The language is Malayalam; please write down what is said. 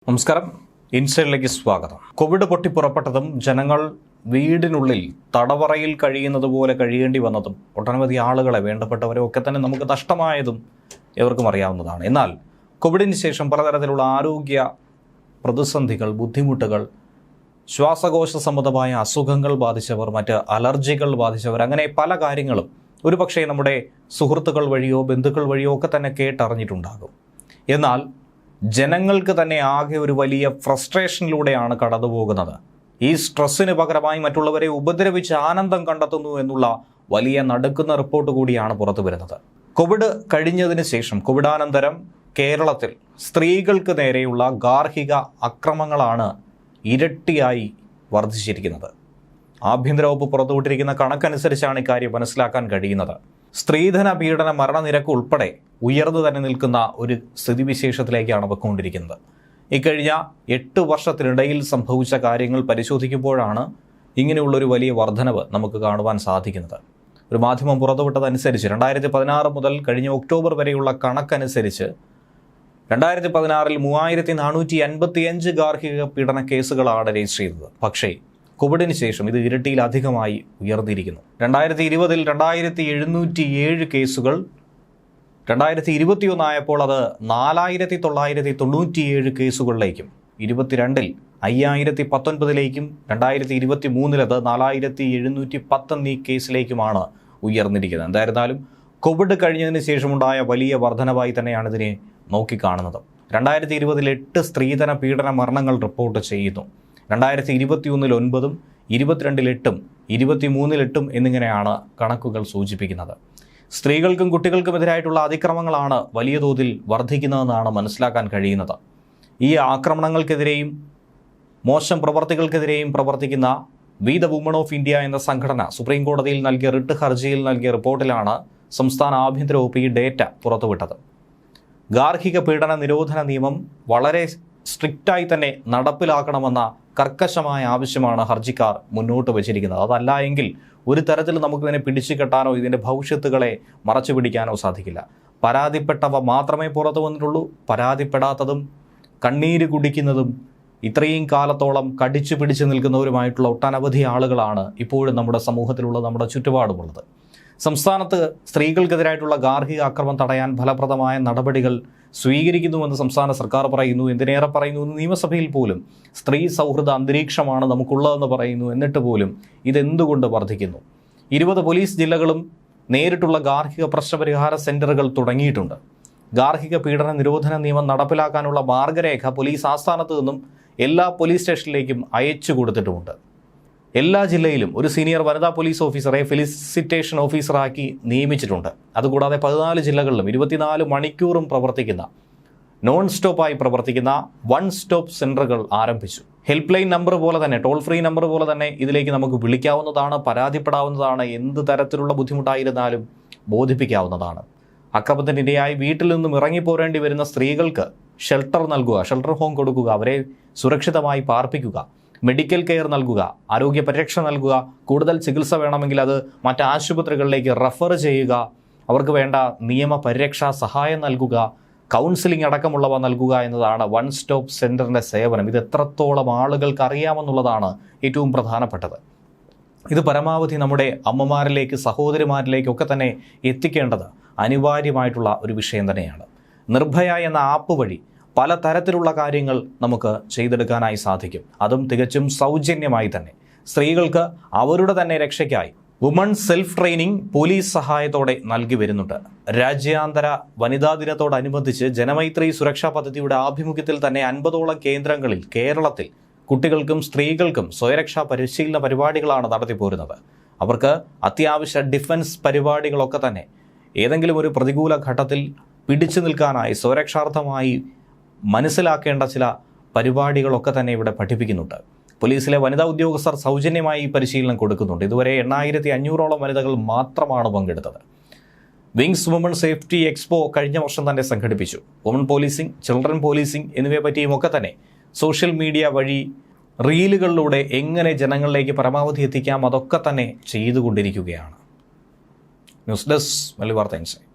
നമസ്കാരം, ഇൻസൈഡിലേക്ക് സ്വാഗതം. കോവിഡ് പൊട്ടിപ്പുറപ്പെട്ടതും ജനങ്ങൾ വീടിനുള്ളിൽ തടവറയിൽ കഴിയുന്നത് പോലെ കഴിയേണ്ടി വന്നതും ഒട്ടനവധി ആളുകളെ, വേണ്ടപ്പെട്ടവരെ ഒക്കെ തന്നെ നമുക്ക് നഷ്ടമായതും എവർക്കും അറിയാവുന്നതാണ്. എന്നാൽ കോവിഡിന് ശേഷം പലതരത്തിലുള്ള ആരോഗ്യ പ്രതിസന്ധികൾ, ബുദ്ധിമുട്ടുകൾ, ശ്വാസകോശ സംബന്ധമായ അസുഖങ്ങൾ ബാധിച്ചവർ, മറ്റ് അലർജികൾ ബാധിച്ചവർ, അങ്ങനെ പല കാര്യങ്ങളും ഒരുപക്ഷെ നമ്മുടെ സുഹൃത്തുക്കൾ വഴിയോ ബന്ധുക്കൾ വഴിയോ ഒക്കെ തന്നെ കേട്ടറിഞ്ഞിട്ടുണ്ടാകും. എന്നാൽ ജനങ്ങൾക്ക് തന്നെ ആകെ ഒരു വലിയ ഫ്രസ്ട്രേഷനിലൂടെയാണ് കടന്നു പോകുന്നത്. ഈ സ്ട്രെസ്സിന് പകരമായി മറ്റുള്ളവരെ ഉപദ്രവിച്ച് ആനന്ദം കണ്ടെത്തുന്നു എന്നുള്ള വലിയ നടുക്കുന്ന റിപ്പോർട്ട് കൂടിയാണ് പുറത്തു വരുന്നത്. കോവിഡ് കഴിഞ്ഞതിന് ശേഷം, കോവിഡാനന്തരം കേരളത്തിൽ സ്ത്രീകൾക്ക് നേരെയുള്ള ഗാർഹിക അക്രമങ്ങളാണ് ഇരട്ടിയായി വർദ്ധിച്ചിരിക്കുന്നത്. ആഭ്യന്തര വകുപ്പ് പുറത്തുവിട്ടിരിക്കുന്ന കണക്കനുസരിച്ചാണ് ഇക്കാര്യം മനസ്സിലാക്കാൻ കഴിയുന്നത്. സ്ത്രീധന പീഡന മരണനിരക്ക് ഉൾപ്പെടെ ഉയർന്നു തന്നെ നിൽക്കുന്ന ഒരു സ്ഥിതിവിശേഷത്തിലേക്കാണ് പോയിക്കൊണ്ടിരിക്കുന്നത്. ഇക്കഴിഞ്ഞ 8 വർഷത്തിനിടയിൽ സംഭവിച്ച കാര്യങ്ങൾ പരിശോധിക്കുമ്പോഴാണ് ഇങ്ങനെയുള്ളൊരു വലിയ വർധനവ് നമുക്ക് കാണുവാൻ സാധിക്കുന്നത്. ഒരു മാധ്യമം പുറത്തുവിട്ടതനുസരിച്ച് 2016 മുതൽ കഴിഞ്ഞ ഒക്ടോബർ വരെയുള്ള കണക്കനുസരിച്ച് 2016 3455 ഗാർഹിക പീഡന കേസുകളാണ് രജിസ്റ്റർ ചെയ്തത്. പക്ഷേ കോവിഡിന് ശേഷം ഇത് ഇരട്ടിയിലധികമായി ഉയർന്നിരിക്കുന്നു. 2020 2707 കേസുകൾ, 2021 ആയപ്പോൾ അത് 4997 കേസുകളിലേക്കും, 22 5019 2023 അത് 4710 എന്നീ കേസിലേക്കുമാണ് ഉയർന്നിരിക്കുന്നത്. എന്തായിരുന്നാലും കോവിഡ് കഴിഞ്ഞതിന് ശേഷമുണ്ടായ വലിയ വർധനവായി തന്നെയാണ് ഇതിനെ നോക്കിക്കാണുന്നത്. 2020 8 സ്ത്രീധന പീഡന മരണങ്ങൾ റിപ്പോർട്ട് ചെയ്യുന്നു. 2021 9, 22 8, 23 8 എന്നിങ്ങനെയാണ് കണക്കുകൾ സൂചിപ്പിക്കുന്നത്. സ്ത്രീകൾക്കും കുട്ടികൾക്കുമെതിരായിട്ടുള്ള അതിക്രമങ്ങളാണ് വലിയ തോതിൽ വർദ്ധിക്കുന്നതെന്നാണ് മനസ്സിലാക്കാൻ കഴിയുന്നത്. ഈ ആക്രമണങ്ങൾക്കെതിരെയും മോശം പ്രവർത്തികൾക്കെതിരെയും പ്രവർത്തിക്കുന്ന we the woman of India എന്ന സംഘടന സുപ്രീം കോടതിയിൽ നൽകിയ റിട്ട് ഹർജിയിൽ നൽകിയ റിപ്പോർട്ടിലാണ് സംസ്ഥാന ആഭ്യന്തര വകുപ്പ് ഈ ഡേറ്റ പുറത്തുവിട്ടത്. ഗാർഹിക പീഡന നിരോധന നിയമം വളരെ സ്ട്രിക്റ്റായി തന്നെ നടപ്പിലാക്കണമെന്ന കർക്കശമായ ആവശ്യമാണ് ഹർജിക്കാർ മുന്നോട്ട് വച്ചിരിക്കുന്നത്. അതല്ല എങ്കിൽ ഒരു തരത്തിൽ നമുക്കിതിനെ പിടിച്ചു കെട്ടാനോ ഇതിൻ്റെ ഭവിഷ്യത്തുകളെ മറച്ചു പിടിക്കാനോ സാധിക്കില്ല. പരാതിപ്പെട്ടവ മാത്രമേ പുറത്തു വന്നിട്ടുള്ളൂ. പരാതിപ്പെടാത്തതും കണ്ണീര് കുടിക്കുന്നതും ഇത്രയും കാലത്തോളം കടിച്ചു പിടിച്ചു നിൽക്കുന്നവരുമായിട്ടുള്ള ഒട്ടനവധി ആളുകളാണ് ഇപ്പോഴും നമ്മുടെ സമൂഹത്തിലുള്ള, നമ്മുടെ ചുറ്റുപാടുമുള്ളത്. സംസ്ഥാനത്ത് സ്ത്രീകൾക്കെതിരായിട്ടുള്ള ഗാർഹിക ആക്രമണം തടയാൻ ഫലപ്രദമായ നടപടികൾ സ്വീകരിക്കുന്നുവെന്ന് സംസ്ഥാന സർക്കാർ പറയുന്നു. എന്തിനേറെ പറയുന്നു, നിയമസഭയിൽ പോലും സ്ത്രീ സൗഹൃദ അന്തരീക്ഷമാണ് നമുക്കുള്ളതെന്ന് പറയുന്നു. എന്നിട്ട് പോലും ഇതെന്തുകൊണ്ട് വർദ്ധിക്കുന്നു? 20 പോലീസ് ജില്ലകളും നേരിട്ടുള്ള ഗാർഹിക പ്രശ്നപരിഹാര സെന്ററുകൾ തുടങ്ങിയിട്ടുണ്ട്. ഗാർഹിക പീഡന നിരോധന നിയമം നടപ്പിലാക്കാനുള്ള മാർഗരേഖ പോലീസ് ആസ്ഥാനത്ത് നിന്നും എല്ലാ പോലീസ് സ്റ്റേഷനിലേക്കും അയച്ചു കൊടുത്തിട്ടുമുണ്ട്. എല്ലാ ജില്ലയിലും ഒരു സീനിയർ വനിതാ പോലീസ് ഓഫീസറെ ഫെലിസിറ്റേഷൻ ഓഫീസറാക്കി നിയമിച്ചിട്ടുണ്ട്. അതുകൂടാതെ 14 ജില്ലകളിലും 24 മണിക്കൂറും പ്രവർത്തിക്കുന്ന, നോൺ സ്റ്റോപ്പായി പ്രവർത്തിക്കുന്ന 1 സ്റ്റോപ്പ് സെൻ്ററുകൾ ആരംഭിച്ചു. ഹെൽപ്പ് ലൈൻ നമ്പർ പോലെ തന്നെ, ടോൾ ഫ്രീ നമ്പർ പോലെ തന്നെ ഇതിലേക്ക് നമുക്ക് വിളിക്കാവുന്നതാണ്, പരാതിപ്പെടാവുന്നതാണ്. എന്ത് തരത്തിലുള്ള ബുദ്ധിമുട്ടായിരുന്നാലും ബോധിപ്പിക്കാവുന്നതാണ്. അക്രമത്തിൻ്റെ ഇരയായി വീട്ടിൽ നിന്നും ഇറങ്ങിപ്പോരേണ്ടി വരുന്ന സ്ത്രീകൾക്ക് ഷെൽട്ടർ നൽകുക, ഷെൽട്ടർ ഹോം കൊടുക്കുക, അവരെ സുരക്ഷിതമായി പാർപ്പിക്കുക, മെഡിക്കൽ കെയർ നൽകുക, ആരോഗ്യ പരിരക്ഷ നൽകുക, കൂടുതൽ ചികിത്സ വേണമെങ്കിൽ അത് മറ്റ് ആശുപത്രികളിലേക്ക് റെഫർ ചെയ്യുക, അവർക്ക് വേണ്ട നിയമ പരിരക്ഷാ സഹായം നൽകുക, കൗൺസിലിംഗ് അടക്കമുള്ളവ നൽകുക എന്നതാണ് 1 സ്റ്റോപ്പ് സെൻ്ററിൻ്റെ സേവനം. ഇത് എത്രത്തോളം ആളുകൾക്ക് അറിയാമെന്നുള്ളതാണ് ഏറ്റവും പ്രധാനപ്പെട്ടത്. ഇത് പരമാവധി നമ്മുടെ അമ്മമാരിലേക്ക്, സഹോദരിമാരിലേക്കൊക്കെ തന്നെ എത്തിക്കേണ്ടത് അനിവാര്യമായിട്ടുള്ള ഒരു വിഷയം തന്നെയാണ്. നിർഭയ എന്ന ആപ്പ് വഴി പല തരത്തിലുള്ള കാര്യങ്ങൾ നമുക്ക് ചെയ്തെടുക്കാനായി സാധിക്കും. അതും തികച്ചും സൗജന്യമായി തന്നെ. സ്ത്രീകൾക്ക് അവരുടെ തന്നെ രക്ഷയ്ക്കായി വുമൺ സെൽഫ് ട്രെയിനിങ് പോലീസ് സഹായത്തോടെ നൽകി വരുന്നുണ്ട്. രാജ്യാന്തര വനിതാ ദിനത്തോടനുബന്ധിച്ച് ജനമൈത്രി സുരക്ഷാ പദ്ധതിയുടെ ആഭിമുഖ്യത്തിൽ തന്നെ 50ഓളം കേന്ദ്രങ്ങളിൽ കേരളത്തിൽ കുട്ടികൾക്കും സ്ത്രീകൾക്കും സ്വയരക്ഷാ പരിശീലന പരിപാടികളാണ് നടത്തിപ്പോരുന്നത്. അവർക്ക് അത്യാവശ്യ ഡിഫൻസ് പരിപാടികളൊക്കെ തന്നെ ഏതെങ്കിലും ഒരു പ്രതികൂല ഘട്ടത്തിൽ പിടിച്ചു നിൽക്കാനായി സ്വരക്ഷാർത്ഥമായി മനസ്സിലാക്കേണ്ട ചില പരിപാടികളൊക്കെ തന്നെ ഇവിടെ പഠിപ്പിക്കുന്നുണ്ട്. പോലീസിലെ വനിതാ ഉദ്യോഗസ്ഥർ സൗജന്യമായി പരിശീലനം കൊടുക്കുന്നുണ്ട്. ഇതുവരെ 8500ഓളം വനിതകൾ മാത്രമാണ് പങ്കെടുത്തത്. വിങ്സ് വുമൺ സേഫ്റ്റി എക്സ്പോ കഴിഞ്ഞ വർഷം തന്നെ സംഘടിപ്പിച്ചു. വുമൺ പോലീസിംഗ്, ചിൽഡ്രൻ പോലീസിംഗ് എന്നിവയെ പറ്റിയും ഒക്കെ തന്നെ സോഷ്യൽ മീഡിയ വഴി റീലുകളിലൂടെ എങ്ങനെ ജനങ്ങളിലേക്ക് പരമാവധി എത്തിക്കാം അതൊക്കെ തന്നെ ചെയ്തുകൊണ്ടിരിക്കുകയാണ്. ന്യൂസ് ഡെസ്ക് മലയാളി വാർത്ത ഇൻസൈഡ്.